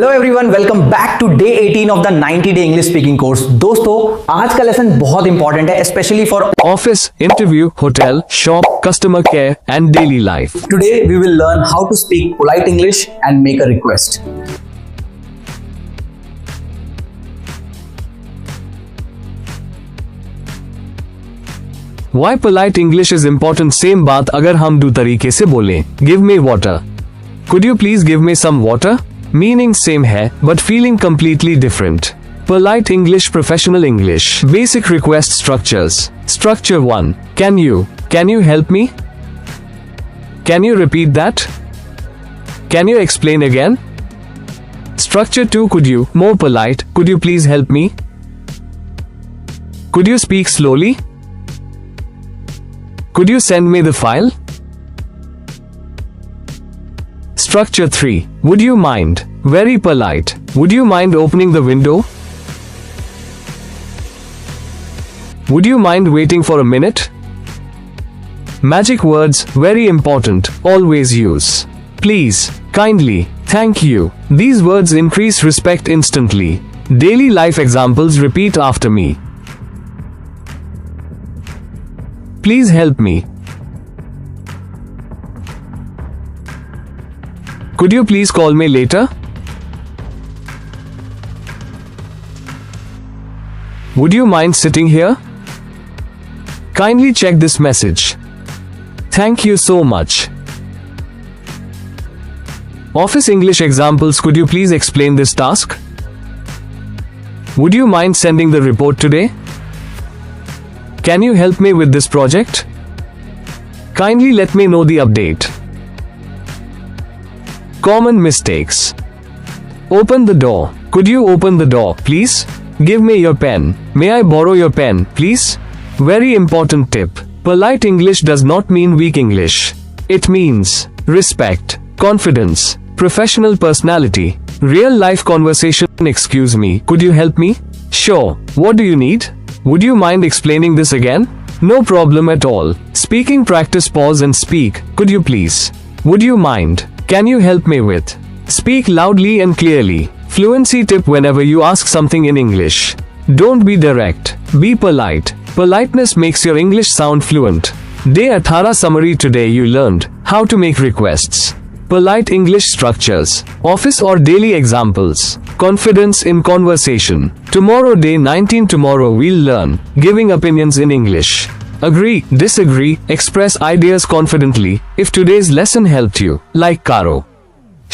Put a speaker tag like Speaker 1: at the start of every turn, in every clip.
Speaker 1: Hello everyone, welcome back to day 18 of the 90 day English speaking course. दोस्तों, आज का lesson बहुत important है, specially for
Speaker 2: office, interview, hotel, shop, customer care and daily life.
Speaker 1: Today we will learn how to speak polite English and make a request.
Speaker 2: Why polite English is important? Same बात अगर हम दो तरीके से बोलें। Give me water. Could you please give me some water? Meaning same है, but feeling completely different. Polite English, professional English. Basic request structures. Structure 1. Can you help me? Can you repeat that? Can you explain again? Structure 2. Could you, more polite, could you please help me? Could you speak slowly? Could you send me the file? Structure 3. Would you mind? Very polite. Would you mind opening the window? Would you mind waiting for a minute? Magic words, very important, always use. Please, kindly, thank you. These words increase respect instantly. Daily life examples, repeat after me. Please help me. Could you please call me later? Would you mind sitting here? Kindly check this message. Thank you so much. Office English examples. Could you please explain this task? Would you mind sending the report today? Can you help me with this project? Kindly let me know the update. Common mistakes. Open the door. Could you open the door, please? Give me your pen. May I borrow your pen, please? Very important tip. Polite English does not mean weak English. It means respect, confidence, professional personality, real life conversation. Excuse me, could you help me? Sure. What do you need? Would you mind explaining this again? No problem at all. Speaking practice. Pause and speak. Could you please? Would you mind? Can you help me with? Speak loudly and clearly. Fluency tip: whenever you ask something in English, don't be direct. Be polite. Politeness makes your English sound fluent. Day 18 summary. Today you learned how to make requests. Polite English structures. Office or daily examples. Confidence in conversation. Tomorrow day 19. Tomorrow we'll learn giving opinions in English. Agree, disagree, express ideas confidently. If today's lesson helped you, like karo,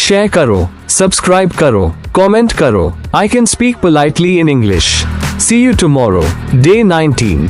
Speaker 2: share karo, subscribe karo, comment karo. I can speak politely in English. See you tomorrow, day 19.